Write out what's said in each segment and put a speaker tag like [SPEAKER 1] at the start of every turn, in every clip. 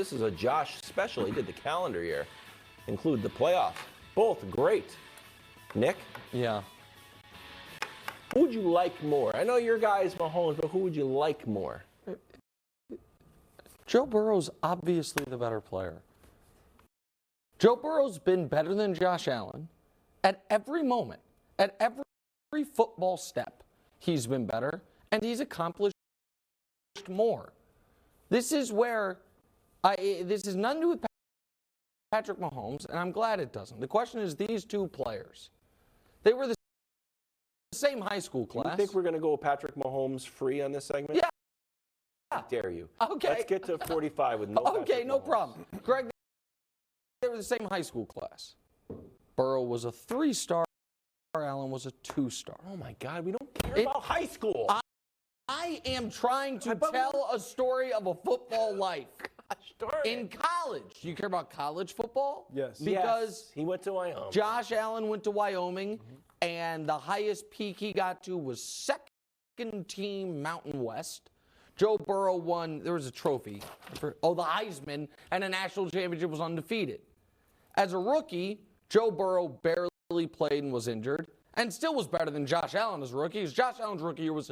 [SPEAKER 1] This is a Josh special. He did the calendar year, include the playoffs. Both great. Nick?
[SPEAKER 2] Yeah.
[SPEAKER 1] Who would you like more? I know your guy is Mahomes, but who would you like more?
[SPEAKER 2] Joe Burrow's obviously the better player. Joe Burrow's been better than Josh Allen at every moment, at every football step. He's been better, and he's accomplished more. This is where this is nothing to do with Patrick Mahomes, and I'm glad it doesn't. The question is these two players. They were the same high school class.
[SPEAKER 1] You think we're going to go Patrick Mahomes free on this segment?
[SPEAKER 2] Yeah.
[SPEAKER 1] How dare you?
[SPEAKER 2] Okay.
[SPEAKER 1] Let's get to 45 with no
[SPEAKER 2] Okay,
[SPEAKER 1] Patrick
[SPEAKER 2] no
[SPEAKER 1] Mahomes.
[SPEAKER 2] problem. Greg, they were the same high school class. Burrow was a 3-star. Allen was a 2-star.
[SPEAKER 1] Oh, my God. We don't care about high school.
[SPEAKER 2] I am trying to tell a story of a football life. In college, do you care about college football?
[SPEAKER 3] Yes.
[SPEAKER 2] Because
[SPEAKER 1] he went to Wyoming.
[SPEAKER 2] Josh Allen went to Wyoming, and the highest peak he got to was second team Mountain West. Joe Burrow won, there was a trophy, the Heisman, and a national championship, was undefeated. As a rookie, Joe Burrow barely played and was injured, and still was better than Josh Allen as a rookie, because Josh Allen's rookie year was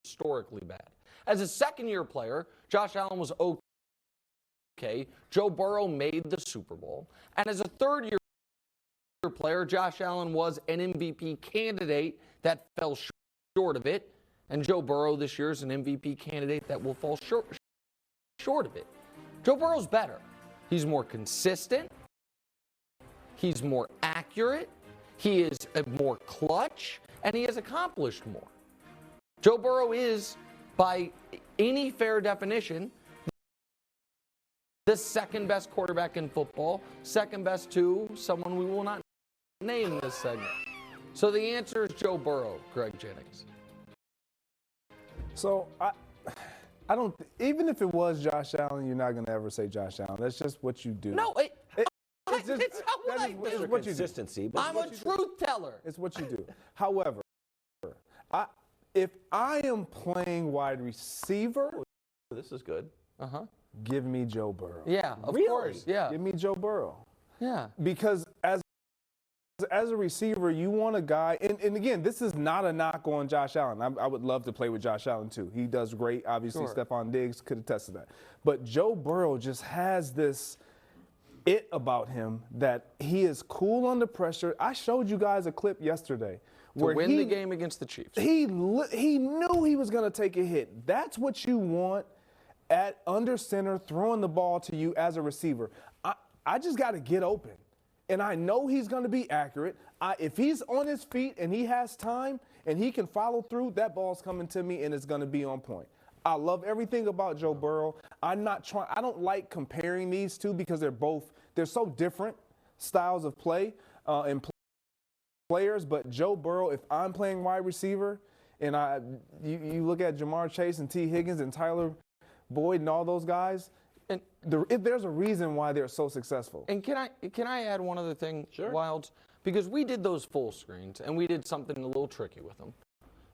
[SPEAKER 2] historically bad. As a second-year player, Josh Allen was okay. Joe Burrow made the Super Bowl. And as a third-year player, Josh Allen was an MVP candidate that fell short of it. And Joe Burrow this year is an MVP candidate that will fall short of it. Joe Burrow's better. He's more consistent. He's more accurate. He is more clutch. And he has accomplished more. Joe Burrow is, by any fair definition, the second best quarterback in football, second best to someone we will not name this segment. So the answer is Joe Burrow, Greg Jennings.
[SPEAKER 3] So I don't. Even if it was Josh Allen, you're not going to ever say Josh Allen. That's just what you do.
[SPEAKER 2] No,
[SPEAKER 3] it's just,
[SPEAKER 2] it's not what I do.
[SPEAKER 3] It's what you do.
[SPEAKER 1] Consistency.
[SPEAKER 2] I'm a truth teller.
[SPEAKER 3] It's what you do. However, if I am playing wide receiver,
[SPEAKER 1] This is good.
[SPEAKER 3] give me Joe Burrow.
[SPEAKER 2] Yeah, of
[SPEAKER 1] Really?
[SPEAKER 2] course. Yeah.
[SPEAKER 3] Give me Joe Burrow.
[SPEAKER 2] Yeah.
[SPEAKER 3] Because as a receiver, you want a guy, and again, this is not a knock on Josh Allen. I would love to play with Josh Allen too. He does great. Obviously,
[SPEAKER 2] Sure.
[SPEAKER 3] Stephon Diggs could attest to that. But Joe Burrow just has this it about him that he is cool under pressure. I showed you guys a clip yesterday
[SPEAKER 2] To
[SPEAKER 3] where
[SPEAKER 2] win the game against the Chiefs.
[SPEAKER 3] He knew he was going to take a hit. That's what you want at under center, throwing the ball to you as a receiver. I just got to get open. And I know he's going to be accurate. If he's on his feet and he has time and he can follow through, that ball's coming to me and it's going to be on point. I love everything about Joe Burrow. I don't like comparing these two because they're so different styles of play and players. But Joe Burrow, if I'm playing wide receiver and you look at Jamar Chase and T. Higgins and Tyler Boyd and all those guys, and there's a reason why they're so successful.
[SPEAKER 2] And can I add one other thing,
[SPEAKER 1] Sure.
[SPEAKER 2] Wilds? Because we did those full screens, and we did something a little tricky with them.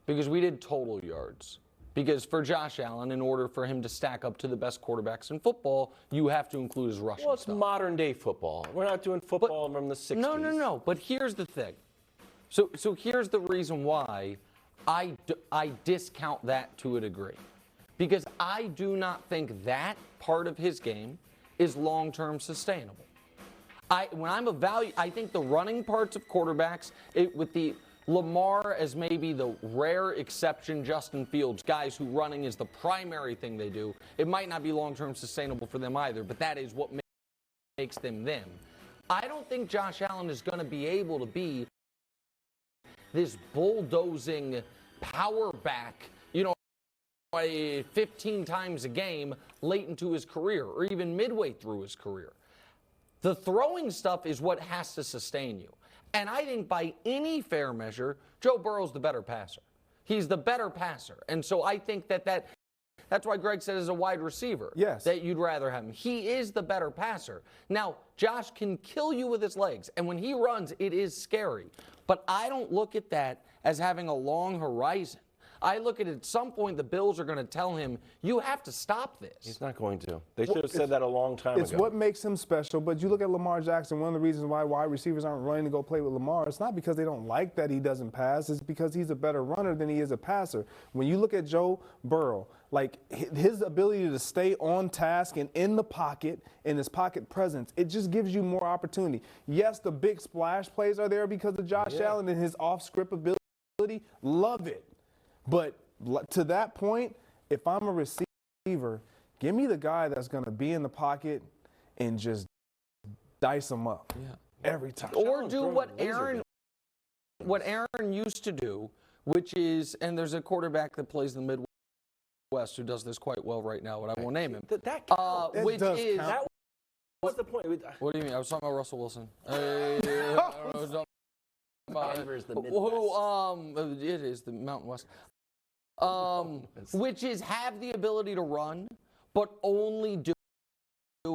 [SPEAKER 2] Because we did total yards. Because for Josh Allen, in order for him to stack up to the best quarterbacks in football, you have to include his rushing
[SPEAKER 1] Well, it's
[SPEAKER 2] stuff.
[SPEAKER 1] modern day football. We're not doing football from the 60s.
[SPEAKER 2] No. But here's the thing. So here's the reason why I discount that to a degree. Because I do not think that part of his game is long-term sustainable. I think the running parts of quarterbacks, with the Lamar as maybe the rare exception, Justin Fields, guys who running is the primary thing they do, it might not be long-term sustainable for them either, but that is what makes them them. I don't think Josh Allen is going to be able to be this bulldozing power back, 15 times a game late into his career or even midway through his career. The throwing stuff is what has to sustain you. And I think by any fair measure, Joe Burrow's the better passer. He's the better passer. And so I think that's why Greg said as a wide receiver that you'd rather have him. He is the better passer. Now, Josh can kill you with his legs. And when he runs, it is scary. But I don't look at that as having a long horizon. I look at some point the Bills are going to tell him, you have to stop this.
[SPEAKER 1] He's not going to. They should have said that a long time
[SPEAKER 3] It's
[SPEAKER 1] ago.
[SPEAKER 3] what makes him special. But you look at Lamar Jackson, one of the reasons why wide receivers aren't running to go play with Lamar, it's not because they don't like that he doesn't pass. It's because he's a better runner than he is a passer. When you look at Joe Burrow, like his ability to stay on task and in the pocket and his pocket presence, it just gives you more opportunity. Yes, the big splash plays are there because of Josh Allen and his off-script ability. Love it. But to that point, if I'm a receiver, give me the guy that's going to be in the pocket and just dice them up every time.
[SPEAKER 2] Or do what Aaron used to do, which is, and there's a quarterback that plays in the Midwest who does this quite well right now, but I won't name him.
[SPEAKER 1] That counts.
[SPEAKER 2] Which is,
[SPEAKER 1] That was the point.
[SPEAKER 2] what do you mean? I was talking about Russell Wilson.
[SPEAKER 1] Denver's the Midwest.
[SPEAKER 2] It is the Mountain West. Which is have the ability to run, but only do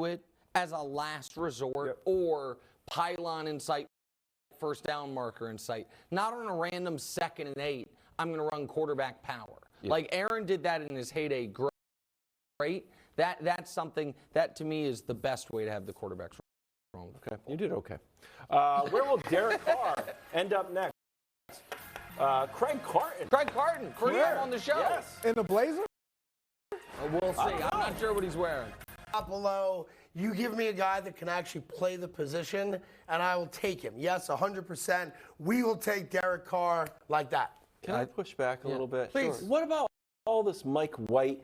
[SPEAKER 2] it as a last resort or pylon in sight, first down marker in sight. Not on a random 2nd and 8, I'm going to run quarterback power. Like Aaron did that in his heyday. Great. That's something that to me is the best way to have the quarterbacks run.
[SPEAKER 1] Okay, you did okay. Where will Derek Carr end up next? Craig Carton.
[SPEAKER 2] Bring him on the show.
[SPEAKER 1] Yes.
[SPEAKER 3] In the blazer?
[SPEAKER 2] We'll see. I'm not sure what he's wearing.
[SPEAKER 4] Below, you give me a guy that can actually play the position, and I will take him. Yes, 100%. We will take Derek Carr like that.
[SPEAKER 1] Can I push back a little bit?
[SPEAKER 4] Please.
[SPEAKER 1] Sure. What about all this Mike White?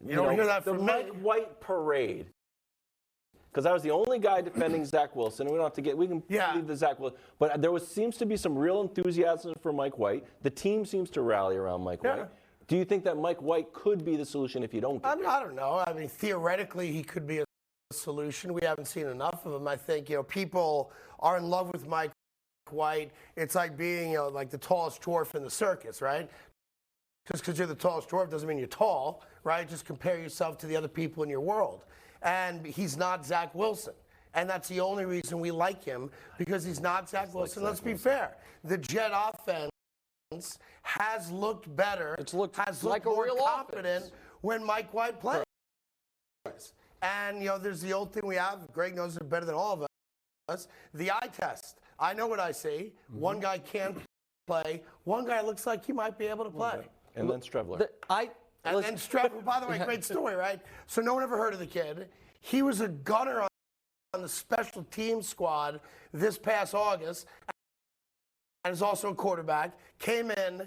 [SPEAKER 4] You don't hear that
[SPEAKER 1] the
[SPEAKER 4] from
[SPEAKER 1] Mike
[SPEAKER 4] me.
[SPEAKER 1] White parade. Because I was the only guy defending Zach Wilson, and we don't have to get. We can leave the Zach Wilson, but there seems to be some real enthusiasm for Mike White. The team seems to rally around Mike White. Do you think that Mike White could be the solution if you don't get
[SPEAKER 4] I don't know. I mean, theoretically, he could be a solution. We haven't seen enough of him. I think people are in love with Mike White. It's like being like the tallest dwarf in the circus, right? Just because you're the tallest dwarf doesn't mean you're tall, right? Just compare yourself to the other people in your world. And he's not Zach Wilson. And that's the only reason we like him, because he's not Zach Wilson. Let's be fair. The Jet offense has looked better, has looked
[SPEAKER 2] like a
[SPEAKER 4] more
[SPEAKER 2] real
[SPEAKER 4] confident
[SPEAKER 2] offense
[SPEAKER 4] when Mike White plays. And, there's the old thing we have. Greg knows it better than all of us. The eye test. I know what I see. One guy can't play. One guy looks like he might be able to play.
[SPEAKER 1] And then Strebler.
[SPEAKER 4] And then Strebler, by the way, great story, right? So no one ever heard of the kid. He was a gunner on the special team squad this past August, and is also a quarterback. Came in,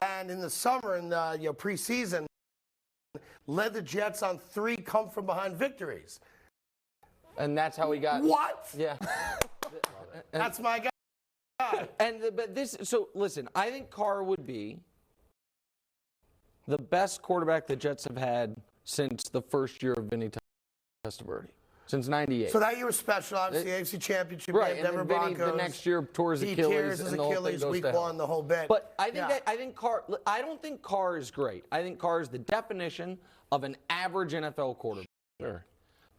[SPEAKER 4] and in the summer, in the preseason, led the Jets on 3 come-from-behind victories.
[SPEAKER 2] And that's how he got.
[SPEAKER 4] What?
[SPEAKER 2] Yeah.
[SPEAKER 4] That's my guy.
[SPEAKER 2] So listen, I think Carr would be the best quarterback the Jets have had since the first year of Vinny Testaverde, since '98.
[SPEAKER 4] So that year was special. Obviously, AFC Championship
[SPEAKER 2] right,
[SPEAKER 4] game, Denver
[SPEAKER 2] and then Vinny,
[SPEAKER 4] Broncos.
[SPEAKER 2] the next year tore his
[SPEAKER 4] He
[SPEAKER 2] Achilles,
[SPEAKER 4] tears his
[SPEAKER 2] and the whole thing
[SPEAKER 4] Achilles
[SPEAKER 2] goes
[SPEAKER 4] week
[SPEAKER 2] to hell.
[SPEAKER 4] 1, the whole bit.
[SPEAKER 2] But I think Carr. I don't think Carr is great. I think Carr is the definition of an average NFL quarterback.
[SPEAKER 1] Sure.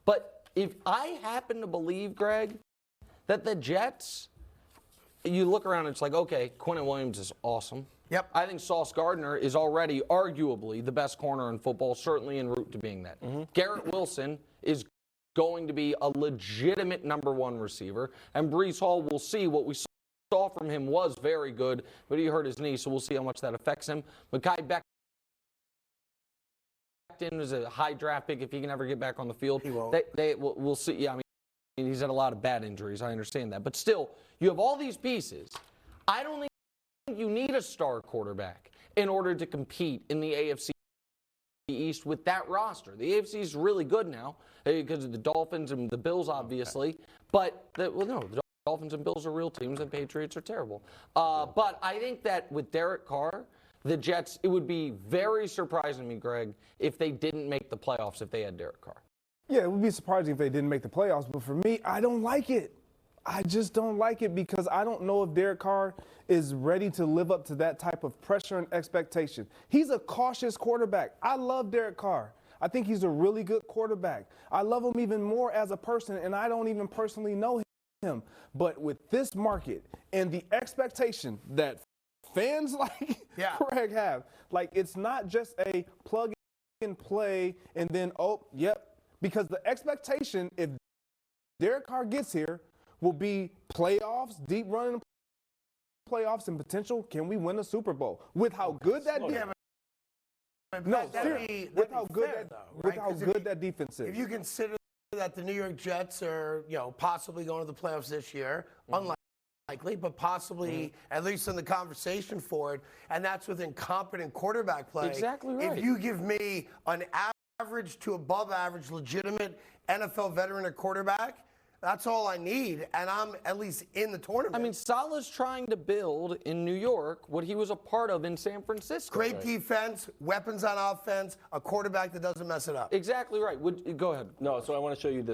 [SPEAKER 2] But if I happen to believe, Greg, that the Jets, you look around and it's like, okay, Quinnen Williams is awesome.
[SPEAKER 4] Yep.
[SPEAKER 2] I think Sauce Gardner is already arguably the best corner in football, certainly en route to being that. Garrett Wilson is going to be a legitimate #1 receiver. And Breece Hall, we'll see. What we saw from him was very good, but he hurt his knee, so we'll see how much that affects him. Mekhi Becton is a high draft pick if he can ever get back on the field.
[SPEAKER 4] He won't.
[SPEAKER 2] We'll see. Yeah, I mean, he's had a lot of bad injuries. I understand that. But still, you have all these pieces. I don't think you need a star quarterback in order to compete in the AFC East with that roster. The AFC is really good now because of the Dolphins and the Bills, obviously. But, the Dolphins and Bills are real teams, and Patriots are terrible. But I think that with Derek Carr, the Jets, it would be very surprising to me, Greg, if they didn't make the playoffs if they had Derek Carr.
[SPEAKER 3] Yeah, it would be surprising if they didn't make the playoffs. But for me, I don't like it. I just don't like it because I don't know if Derek Carr is ready to live up to that type of pressure and expectation. He's a cautious quarterback. I love Derek Carr. I think he's a really good quarterback. I love him even more as a person, and I don't even personally know him. But with this market and the expectation that fans like Craig have. Like, it's not just a plug and play and then, oh, yep. Because the expectation, if Derek Carr gets here, will be playoffs, deep run in the playoffs, and potential, can we win a Super Bowl? With how good that defense that defense is.
[SPEAKER 4] If you consider that the New York Jets are, possibly going to the playoffs this year, unlikely, but possibly at least in the conversation for it, and that's with incompetent quarterback play.
[SPEAKER 2] Exactly right.
[SPEAKER 4] If you give me an average to above average, legitimate NFL veteran at quarterback, that's all I need, and I'm at least in the tournament.
[SPEAKER 2] I mean, Saleh's trying to build in New York what he was a part of in San Francisco.
[SPEAKER 4] Great defense, weapons on offense, a quarterback that doesn't mess it up.
[SPEAKER 2] Exactly right. Go ahead.
[SPEAKER 1] No, so I want to show you this